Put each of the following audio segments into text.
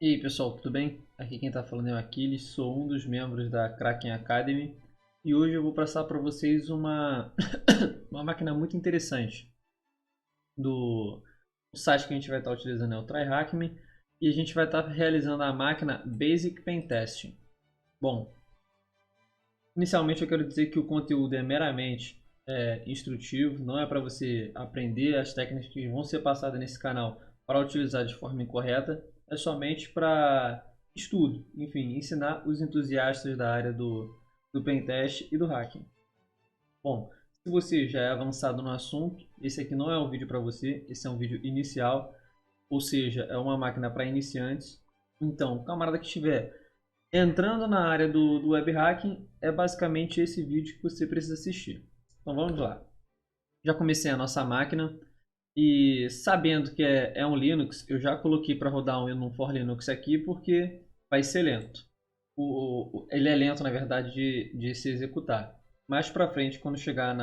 E aí pessoal, tudo bem? Aqui quem está falando é o Aquiles, sou um dos membros da Kraken Academy e hoje eu vou passar para vocês uma máquina muito interessante do o site que a gente vai estar utilizando é o TryHackMe e a gente vai estar realizando a máquina Basic Pen Testing. Bom, inicialmente eu quero dizer que o conteúdo é meramente instrutivo, não é para você aprender as técnicas que vão ser passadas nesse canal para utilizar de forma incorreta, é somente para estudo, enfim, ensinar os entusiastas da área do pentest e do hacking. Bom, se você já é avançado no assunto, esse aqui não é um vídeo para você, esse é um vídeo inicial, ou seja, é uma máquina para iniciantes. Então, o camarada que estiver entrando na área do web hacking, é basicamente esse vídeo que você precisa assistir. Então vamos lá. Já comecei a nossa máquina e sabendo que é um Linux, eu já coloquei para rodar um for Linux aqui porque vai ser lento. Ele é lento, na verdade, de se executar. Mais para frente, quando chegar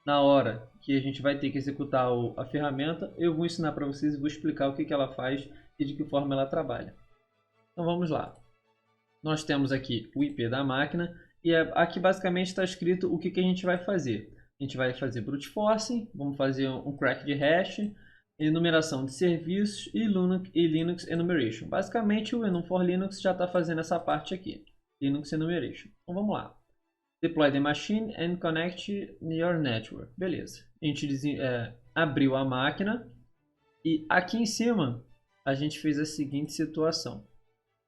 na hora que a gente vai ter que executar a ferramenta, eu vou ensinar para vocês e vou explicar o que ela faz e de que forma ela trabalha. Então vamos lá. Nós temos aqui o IP da máquina e aqui basicamente está escrito o que a gente vai fazer. A gente vai fazer brute force, vamos fazer um crack de hash, enumeração de serviços e Linux enumeration. Basicamente o enum for Linux já está fazendo essa parte aqui, Linux enumeration. Então vamos lá. Deploy the machine and connect your network. Beleza. A gente abriu a máquina e aqui em cima a gente fez a seguinte situação.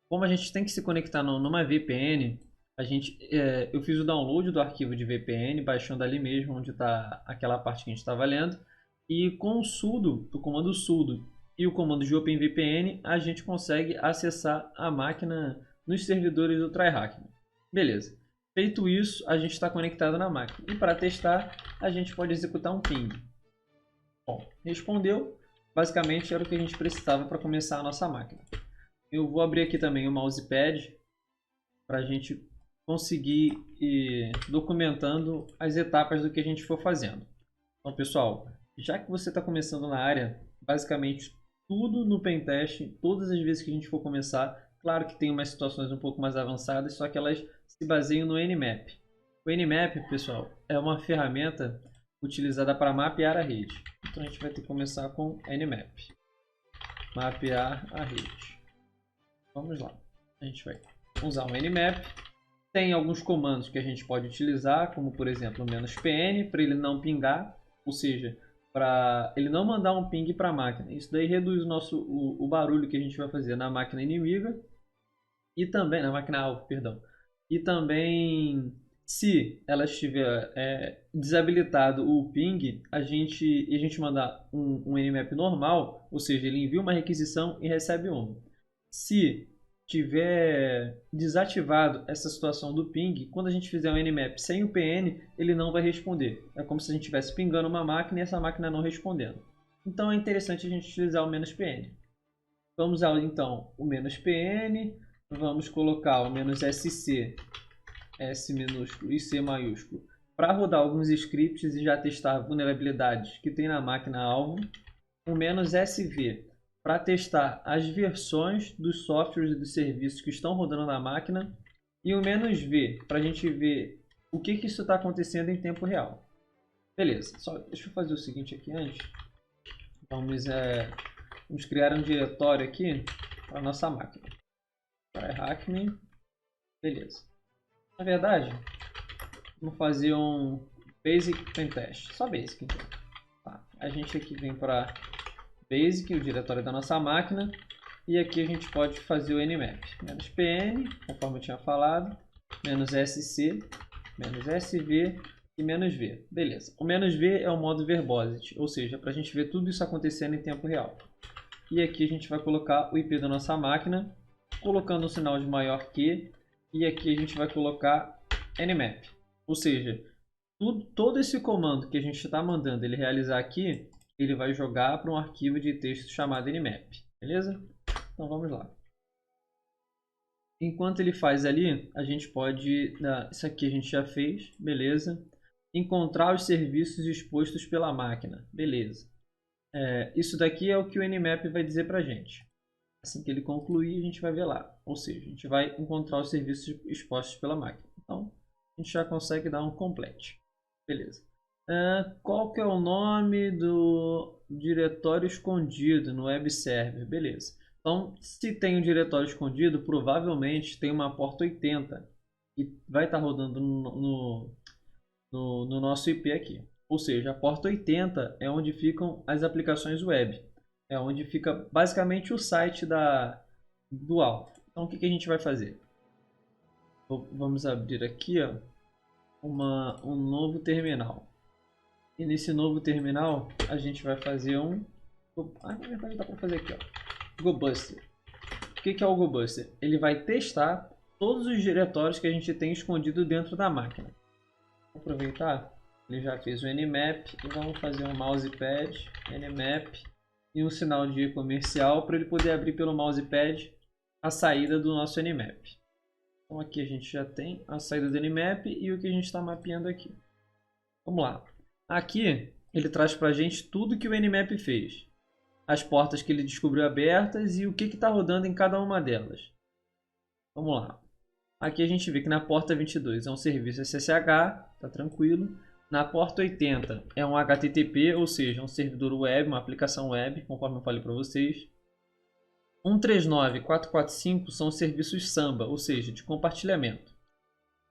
Como a gente tem que se conectar numa VPN, eu fiz o download do arquivo de VPN, baixando ali mesmo onde está aquela parte que a gente estava lendo. E com o comando sudo e o comando de OpenVPN, a gente consegue acessar a máquina nos servidores do TryHackMe. Beleza. Feito isso, a gente está conectado na máquina. E para testar, a gente pode executar um ping. Bom, respondeu. Basicamente era o que a gente precisava para começar a nossa máquina. Eu vou abrir aqui também o mousepad para a gente conseguir ir documentando as etapas do que a gente for fazendo. Então, pessoal, já que você está começando na área, basicamente tudo no pentest, todas as vezes que a gente for começar, claro que tem umas situações um pouco mais avançadas, só que elas se baseiam no Nmap. O Nmap, pessoal, é uma ferramenta utilizada para mapear a rede. Então a gente vai ter que começar com Nmap. Mapear a rede. Vamos lá. A gente vai usar o Nmap. Tem alguns comandos que a gente pode utilizar, como por exemplo o "-pn", para ele não pingar, ou seja, para ele não mandar um ping para a máquina. Isso daí reduz o barulho que a gente vai fazer na máquina inimiga e também na máquina alvo, perdão. E também, se ela estiver desabilitado o ping, a gente mandar um Nmap normal, ou seja, ele envia uma requisição e recebe uma. Se tiver desativado essa situação do ping, quando a gente fizer um Nmap sem o PN, ele não vai responder. É como se a gente estivesse pingando uma máquina e essa máquina não respondendo. Então é interessante a gente utilizar o "-pn". Vamos usar então o "-pn", vamos colocar o "-sc", S minúsculo e C maiúsculo, para rodar alguns scripts e já testar vulnerabilidades que tem na máquina alvo. O "-sv", para testar as versões dos softwares e dos serviços que estão rodando na máquina, e o "-v", para a gente ver o que isso está acontecendo em tempo real. Beleza, deixa eu fazer o seguinte aqui antes. Vamos criar um diretório aqui para a nossa máquina. TryHackMe, beleza. Na verdade, vamos fazer um Basic Pentest, só Basic então. Tá. A gente aqui vem para Basic, o diretório da nossa máquina, e aqui a gente pode fazer o Nmap. "-pn", conforme eu tinha falado, "-sc", "-sv" e "-v". Beleza. O "-v" é o modo verbosity, ou seja, para a gente ver tudo isso acontecendo em tempo real. E aqui a gente vai colocar o IP da nossa máquina, colocando um sinal de maior que, e aqui a gente vai colocar Nmap. Ou seja, todo esse comando que a gente está mandando ele realizar aqui, ele vai jogar para um arquivo de texto chamado Nmap, beleza? Então vamos lá. Enquanto ele faz ali, a gente pode, isso aqui a gente já fez, beleza? Encontrar os serviços expostos pela máquina, beleza? Isso daqui é o que o Nmap vai dizer para a gente. Assim que ele concluir, a gente vai ver lá. Ou seja, a gente vai encontrar os serviços expostos pela máquina. Então, a gente já consegue dar um complete. Beleza. Qual que é o nome do diretório escondido no web server? Beleza. Então, se tem um diretório escondido, provavelmente tem uma porta 80 que vai estar rodando no nosso IP aqui. Ou seja, a porta 80 é onde ficam as aplicações web. É onde fica basicamente o site do alvo. Então, o que a gente vai fazer? Vamos abrir aqui ó, um novo terminal. E nesse novo terminal, a gente vai fazer na verdade dá para fazer aqui, ó. GoBuster. O que é o GoBuster? Ele vai testar todos os diretórios que a gente tem escondido dentro da máquina. Vou aproveitar, ele já fez o Nmap e vamos fazer um mousepad, Nmap e um sinal de comercial para ele poder abrir pelo mousepad a saída do nosso Nmap. Então aqui a gente já tem a saída do Nmap e o que a gente está mapeando aqui. Vamos lá. Aqui ele traz para a gente tudo que o Nmap fez. As portas que ele descobriu abertas e o que está rodando em cada uma delas. Vamos lá. Aqui a gente vê que na porta 22 é um serviço SSH, tá tranquilo. Na porta 80 é um HTTP, ou seja, um servidor web, uma aplicação web, conforme eu falei para vocês. 139 e 445 são serviços Samba, ou seja, de compartilhamento.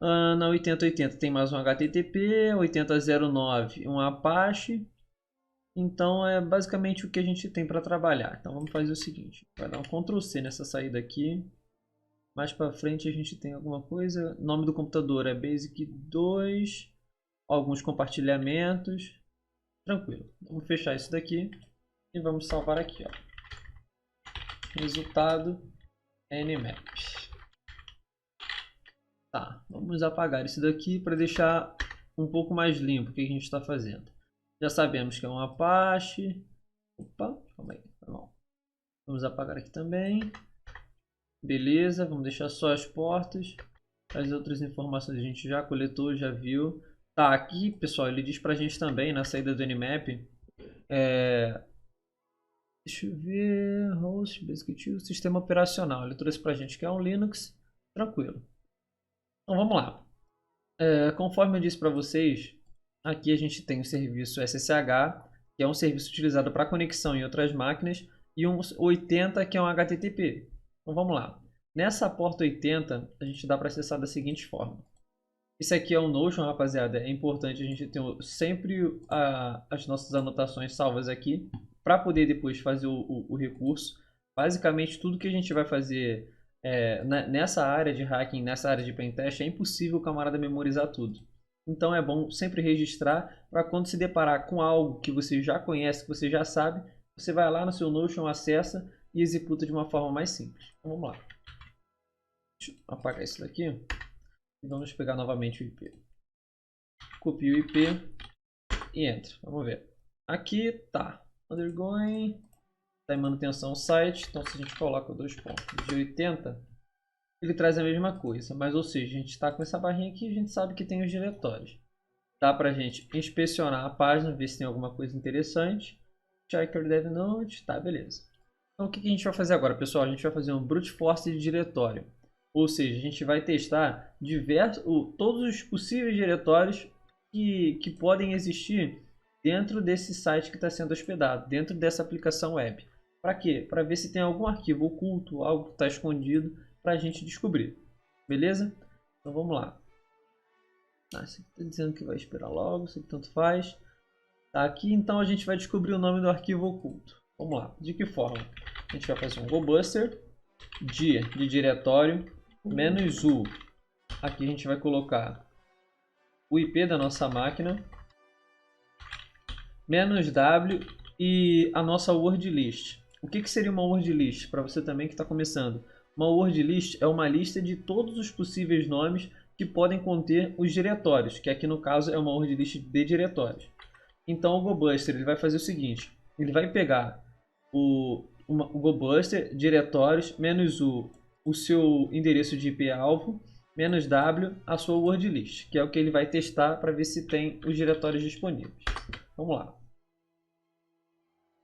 Na 8080 tem mais um HTTP, 8009 um Apache. Então é basicamente o que a gente tem para trabalhar. Então vamos fazer o seguinte, vai dar um Ctrl C nessa saída aqui. Mais para frente a gente tem alguma coisa. O nome do computador é Basic 2. Alguns compartilhamentos. Tranquilo. Vamos fechar isso daqui e vamos salvar aqui, ó. Resultado Nmap. Tá, vamos apagar isso daqui para deixar um pouco mais limpo o que a gente está fazendo. Já sabemos que é um Apache. Opa, calma aí. Não. Vamos apagar aqui também. Beleza, vamos deixar só as portas. As outras informações a gente já coletou, já viu. Tá, aqui pessoal, ele diz pra gente também na saída do Nmap. Deixa eu ver. Host, Basic 2, sistema operacional. Ele trouxe pra gente que é um Linux. Tranquilo. Então vamos lá. Conforme eu disse para vocês, aqui a gente tem o serviço SSH, que é um serviço utilizado para conexão em outras máquinas, e um 80, que é um HTTP. Então vamos lá. Nessa porta 80, a gente dá para acessar da seguinte forma. Isso aqui é um Notion, rapaziada. É importante a gente ter sempre as nossas anotações salvas aqui, para poder depois fazer o recurso. Basicamente, tudo que a gente vai fazer nessa área de hacking, nessa área de pentest, é impossível o camarada memorizar tudo. Então é bom sempre registrar para quando se deparar com algo que você já conhece, que você já sabe, você vai lá no seu Notion, acessa e executa de uma forma mais simples. Então vamos lá. Deixa eu apagar isso daqui e vamos pegar novamente o IP. Copio o IP e entra. Vamos ver. Aqui tá. Undergoing. Está em manutenção o site. Então se a gente coloca 2 pontos de 80, ele traz a mesma coisa. Mas ou seja, a gente está com essa barrinha aqui e a gente sabe que tem os diretórios. Dá para a gente inspecionar a página, ver se tem alguma coisa interessante. Check your dev note. Tá, beleza. Então o que a gente vai fazer agora, pessoal? A gente vai fazer um brute force de diretório. Ou seja, a gente vai testar todos os possíveis diretórios que podem existir dentro desse site que está sendo hospedado, dentro dessa aplicação web. Para quê? Para ver se tem algum arquivo oculto, algo que está escondido, para a gente descobrir. Beleza? Então vamos lá. Esse aqui está dizendo que vai esperar logo, isso aqui tanto faz. Tá aqui, então a gente vai descobrir o nome do arquivo oculto. Vamos lá. De que forma? A gente vai fazer um GoBuster de diretório -u. Aqui a gente vai colocar o IP da nossa máquina, -w e a nossa word list. O que seria uma word list? Para você também que está começando. Uma word list é uma lista de todos os possíveis nomes que podem conter os diretórios, que aqui no caso é uma word list de diretórios. Então o GoBuster ele vai fazer o seguinte, ele vai pegar o GoBuster, diretórios, -u, o seu endereço de IP alvo, -w, a sua word list, que é o que ele vai testar para ver se tem os diretórios disponíveis. Vamos lá.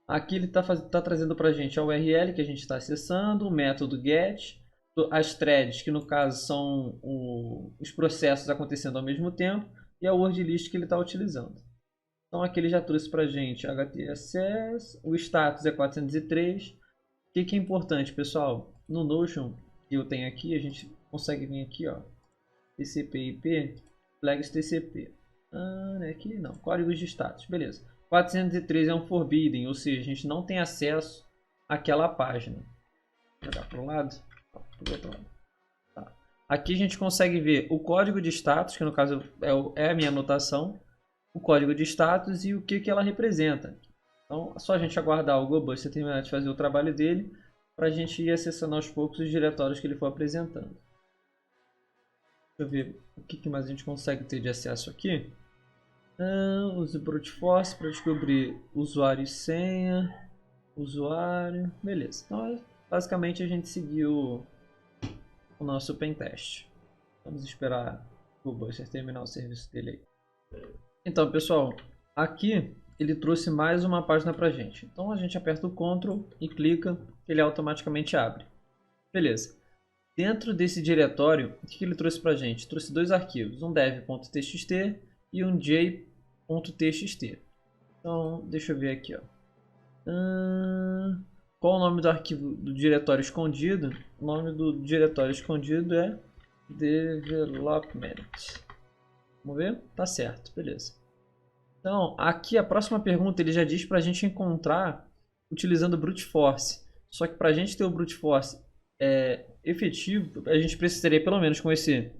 Aqui ele está trazendo para a gente a URL que a gente está acessando, o método get, as threads, que no caso são os processos acontecendo ao mesmo tempo, e a word list que ele está utilizando. Então aqui ele já trouxe para a gente HTSS, o status é 403. O que é importante, pessoal? No Notion que eu tenho aqui, a gente consegue vir aqui, ó, TCP/IP, flags TCP. Aqui não, códigos de status, beleza. 403 é um forbidden, ou seja, a gente não tem acesso àquela página. Vou dar para o lado, para o outro lado. Tá. Aqui a gente consegue ver o código de status, que no caso é a minha anotação, o código de status e o que ela representa. Então é só a gente aguardar o GoBuster terminar de fazer o trabalho dele para a gente ir acessando aos poucos os diretórios que ele for apresentando. Deixa eu ver o que mais a gente consegue ter de acesso aqui. Use Brute Force para descobrir usuário e senha. Usuário, beleza. Então basicamente a gente seguiu o nosso pentest. Vamos esperar o GoBuster terminar o serviço dele aí. Então pessoal, aqui ele trouxe mais uma página para a gente. Então a gente aperta o Ctrl e clica, ele automaticamente abre. Beleza. Dentro desse diretório, o que ele trouxe para a gente? Trouxe dois arquivos, um dev.txt e um j.txt. Então, deixa eu ver aqui. Ó. Qual o nome do arquivo do diretório escondido? O nome do diretório escondido é development. Vamos ver? Tá certo, beleza. Então, aqui a próxima pergunta ele já diz para a gente encontrar utilizando Brute Force. Só que para a gente ter o Brute Force efetivo, a gente precisaria pelo menos conhecer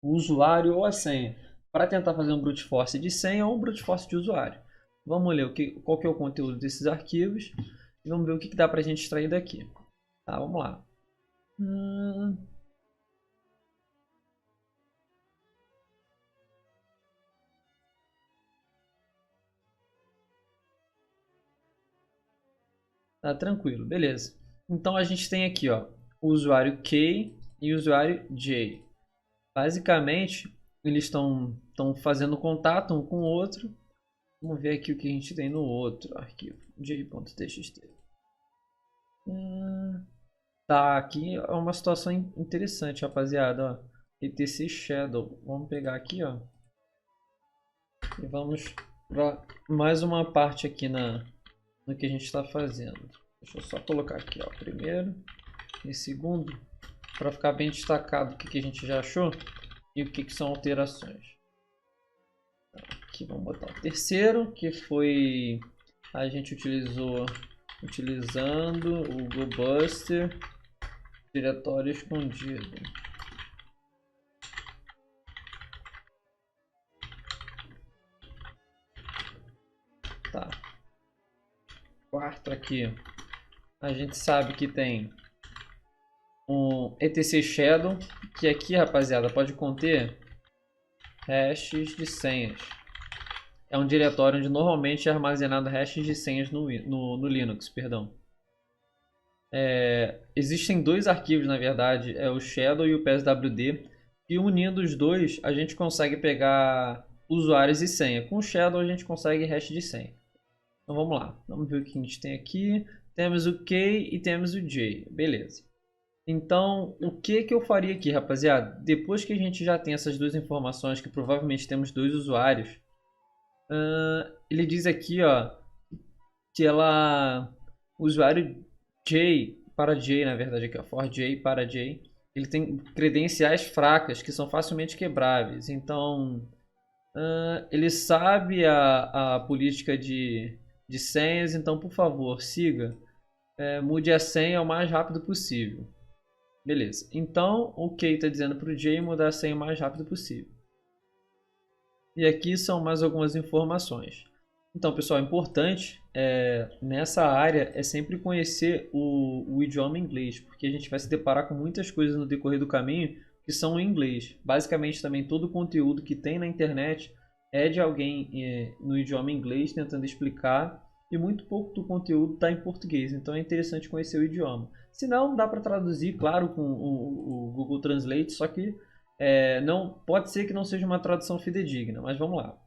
o usuário ou a senha para tentar fazer um Brute Force de senha ou um Brute Force de usuário. Vamos ler qual que é o conteúdo desses arquivos e vamos ver o que dá para a gente extrair daqui. Tá, vamos lá. Tá tranquilo, beleza. Então a gente tem aqui, ó, o usuário K e o usuário J. Basicamente, eles estão fazendo contato um com o outro. Vamos ver aqui o que a gente tem no outro arquivo, j.txt. Tá, aqui é uma situação interessante, rapaziada. Ó. etc shadow. Vamos pegar aqui, ó. E vamos para mais uma parte aqui no que a gente está fazendo. Deixa eu só colocar aqui, ó, primeiro e segundo, para ficar bem destacado o que a gente já achou e o que são alterações. Aqui vamos botar o terceiro, que foi a gente utilizando o GoBuster diretório escondido. Tá. Quarto aqui, a gente sabe que tem um etc shadow, que aqui, rapaziada, pode conter hashes de senhas. É um diretório onde normalmente é armazenado hashes de senhas no Linux, perdão. Existem dois arquivos, na verdade, é o shadow e o pswd, e unindo os dois a gente consegue pegar usuários e senha. Com o shadow a gente consegue hash de senha. Então vamos lá, vamos ver o que a gente tem aqui. Temos o K e temos o J, beleza. Então, o que eu faria aqui, rapaziada? Depois que a gente já tem essas duas informações, que provavelmente temos dois usuários, ele diz aqui, ó, que o usuário J para J, na verdade, aqui, ó, for J para J, ele tem credenciais fracas que são facilmente quebráveis. Então, ele sabe a política de senhas, então, por favor, siga. Mude a senha o mais rápido possível. Beleza. Então, o K está dizendo para o J mudar a senha o mais rápido possível. E aqui são mais algumas informações. Então, pessoal, é importante nessa área é sempre conhecer o idioma inglês, porque a gente vai se deparar com muitas coisas no decorrer do caminho que são em inglês. Basicamente, também todo o conteúdo que tem na internet é de alguém no idioma inglês tentando explicar, e muito pouco do conteúdo está em português. Então, é interessante conhecer o idioma. Se não, dá para traduzir, claro, com o Google Translate, só que não pode ser que não seja uma tradução fidedigna, mas vamos lá.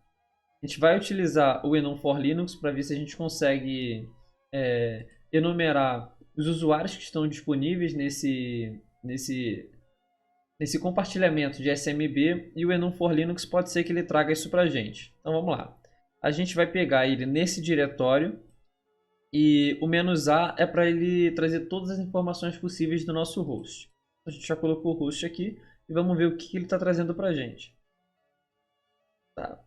A gente vai utilizar o Enum for Linux para ver se a gente consegue enumerar os usuários que estão disponíveis nesse compartilhamento de SMB, e o Enum for Linux pode ser que ele traga isso para a gente. Então vamos lá. A gente vai pegar ele nesse diretório e o "-a" é para ele trazer todas as informações possíveis do nosso host. A gente já colocou o host aqui e vamos ver o que ele está trazendo para a gente. Tá.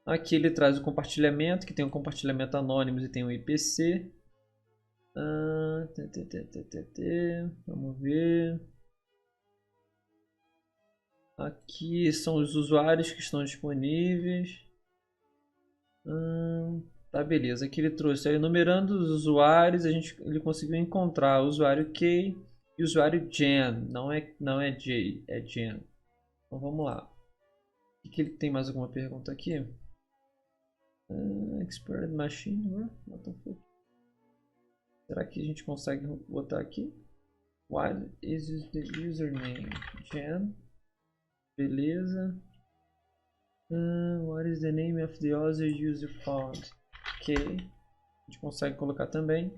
Aqui ele traz o compartilhamento, que tem um compartilhamento anônimo e tem um IPC. Vamos ver. Aqui são os usuários que estão disponíveis. Tá, beleza. Aqui ele trouxe, enumerando os usuários, ele conseguiu encontrar o usuário Key e o usuário Jen. Não é J, é Jen. Então vamos lá. Ele tem mais alguma pergunta aqui? Expert Machine. What the fuck? Será que a gente consegue botar aqui? What is the username? Jen. Beleza. What is the name of the other user found? Ok. A gente consegue colocar também.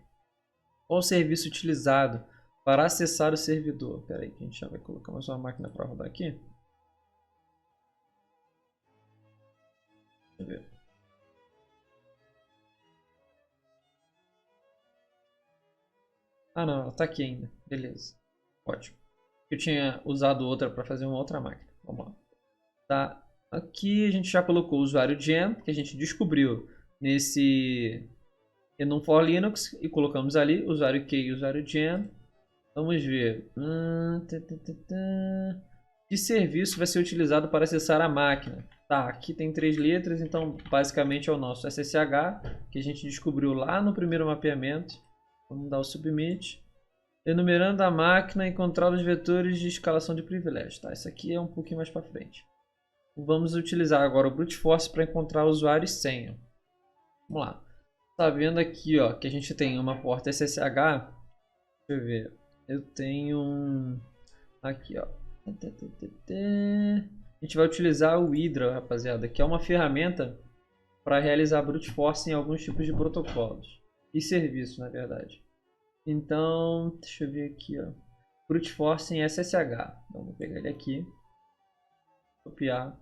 Qual o serviço utilizado para acessar o servidor? Espera aí, que a gente já vai colocar mais uma máquina para rodar aqui. Deixa eu ver. Ah, não, ela está aqui ainda. Beleza. Ótimo. Eu tinha usado outra para fazer uma outra máquina. Vamos lá. Tá. Aqui a gente já colocou o usuário Jen, que a gente descobriu nesse Enum for Linux, e colocamos ali o usuário Key e o usuário Jen. Vamos ver. Que serviço vai ser utilizado para acessar a máquina? Tá, aqui tem 3 letras, então basicamente é o nosso SSH, que a gente descobriu lá no primeiro mapeamento. Vamos dar o submit. Enumerando a máquina, encontrar os vetores de escalação de privilégios. Tá, isso aqui é um pouquinho mais para frente. Vamos utilizar agora o brute force para encontrar o usuário e senha. Vamos lá. Tá vendo aqui, ó, que a gente tem uma porta SSH. Deixa eu ver. Eu tenho um... Aqui, ó. A gente vai utilizar o Hydra, rapaziada, que é uma ferramenta para realizar brute force em alguns tipos de protocolos. E serviços, na verdade. Então, deixa eu ver aqui, ó. Brute force em SSH. Então, vou pegar ele aqui. Copiar.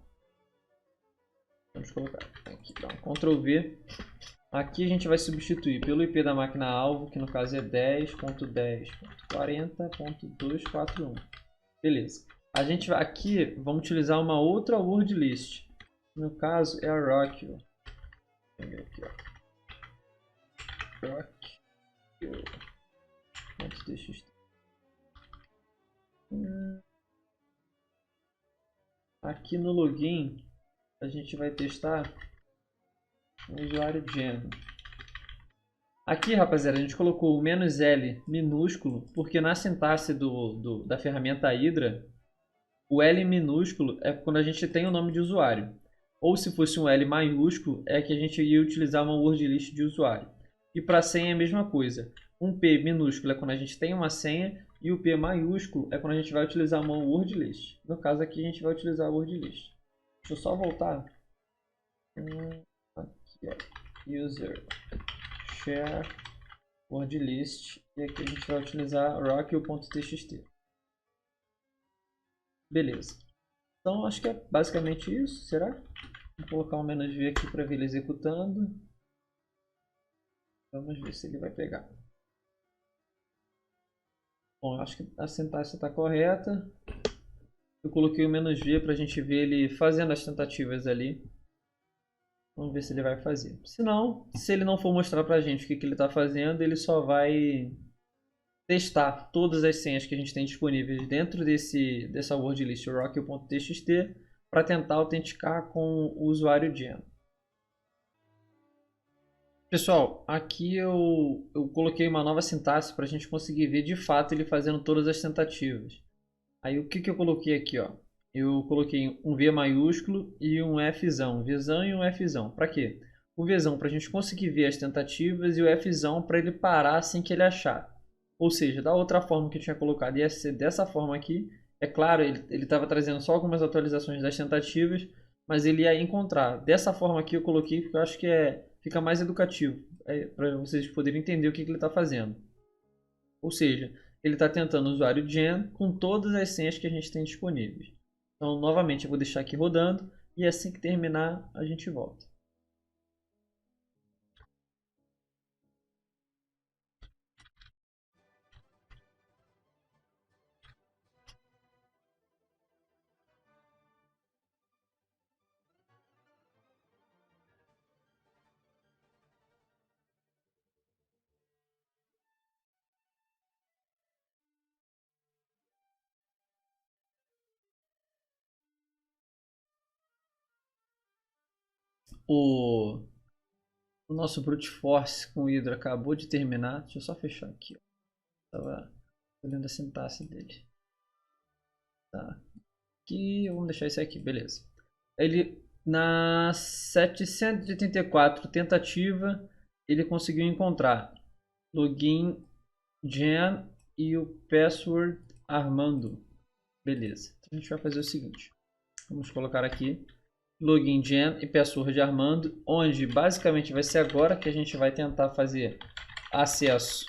Vamos colocar aqui, dá um Ctrl V. Aqui a gente vai substituir pelo IP da máquina alvo, que no caso é 10.10.40.241. Beleza. A gente vai aqui, vamos utilizar uma outra word list. No caso é a Rockio. Aqui, ó. Rockio.txt. Aqui no login a gente vai testar o usuário Jen. Aqui, rapaziada, a gente colocou o "-l" minúsculo, porque na sintaxe da ferramenta Hydra, o L minúsculo é quando a gente tem o nome de usuário. Ou se fosse um L maiúsculo, é que a gente ia utilizar uma word list de usuário. E para senha é a mesma coisa. Um P minúsculo é quando a gente tem uma senha, e o P maiúsculo é quando a gente vai utilizar uma word list. No caso aqui a gente vai utilizar a word list. Deixa eu só voltar. Aqui, ó. User share word list, e aqui a gente vai utilizar rockio.txt. Beleza. Então acho que é basicamente isso, será? Vou colocar um "-v" aqui para ver ele executando. Vamos ver se ele vai pegar. Bom, acho que a sintaxe está correta. Eu coloquei o "-v" para a gente ver ele fazendo as tentativas ali. Vamos ver se ele vai fazer. Se não, se ele não for mostrar pra gente o que ele está fazendo, ele só vai testar todas as senhas que a gente tem disponíveis dentro dessa word list rockio.txt para tentar autenticar com o usuário Jen. Pessoal, aqui eu coloquei uma nova sintaxe para a gente conseguir ver de fato ele fazendo todas as tentativas. Aí o que eu coloquei aqui, ó? Eu coloquei um V maiúsculo e um Fzão, Vzão e um Fzão. Para quê? O Vzão para a gente conseguir ver as tentativas e o Fzão para ele parar assim que ele achar. Ou seja, da outra forma que eu tinha colocado, ia ser dessa forma aqui. É claro, ele estava trazendo só algumas atualizações das tentativas, mas ele ia encontrar. Dessa forma aqui eu coloquei porque eu acho que é fica mais educativo, para vocês poderem entender o que ele está fazendo. Ou seja, ele está tentando o usuário Gen com todas as senhas que a gente tem disponíveis. Então, novamente, eu vou deixar aqui rodando e assim que terminar, a gente volta. O nosso Brute Force com o Hydra acabou de terminar. Deixa eu só fechar aqui. Estava olhando a sintaxe dele. Tá. Aqui, vamos deixar esse aqui, beleza. Ele, na 784 tentativa, ele conseguiu encontrar login Gen e o password Armando. Beleza. Então a gente vai fazer o seguinte. Vamos colocar aqui login Gen e password Armando, onde basicamente vai ser agora que a gente vai tentar fazer acesso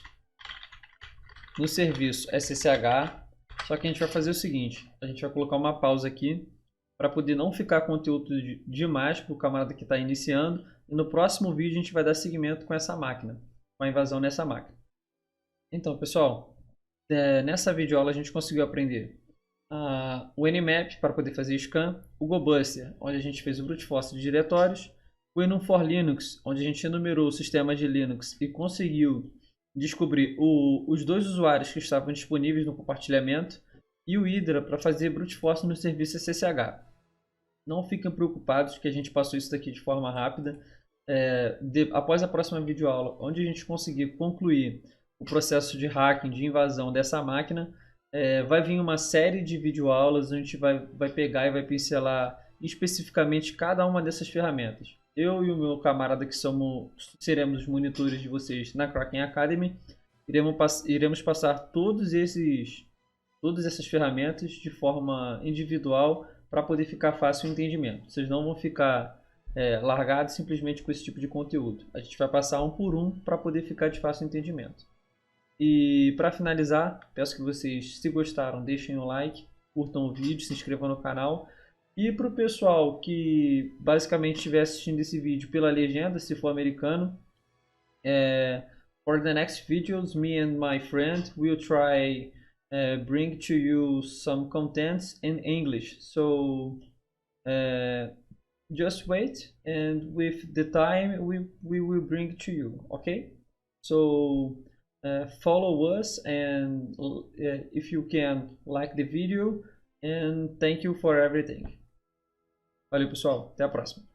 no serviço SSH. Só que a gente vai fazer o seguinte, a gente vai colocar uma pausa aqui para poder não ficar conteúdo demais para o camarada que está iniciando. E no próximo vídeo a gente vai dar seguimento com essa máquina, com a invasão nessa máquina. Então, pessoal, nessa videoaula a gente conseguiu aprender o Nmap para poder fazer scan, o GoBuster, onde a gente fez o brute force de diretórios, o Enum for Linux, onde a gente enumerou o sistema de Linux e conseguiu descobrir os dois usuários que estavam disponíveis no compartilhamento, e o Hydra para fazer brute force no serviço SSH. Não fiquem preocupados que a gente passou isso daqui de forma rápida. Após a próxima videoaula, onde a gente conseguir concluir o processo de hacking, de invasão dessa máquina, vai vir uma série de videoaulas onde a gente vai pegar e vai pincelar especificamente cada uma dessas ferramentas. Eu e o meu camarada que seremos os monitores de vocês na Kraken Academy, iremos passar todas essas ferramentas de forma individual para poder ficar fácil o entendimento. Vocês não vão ficar largados simplesmente com esse tipo de conteúdo. A gente vai passar um por um para poder ficar de fácil entendimento. E para finalizar, peço que vocês, se gostaram, deixem o like, curtam o vídeo, se inscrevam no canal. E para o pessoal que basicamente estiver assistindo esse vídeo pela legenda, se for americano, for the next videos, me and my friend will try bring to you some contents in English. So just wait, and with the time we will bring to you, okay? So follow us, and if you can, like the video, and thank you for everything. Valeu, pessoal, até a próxima.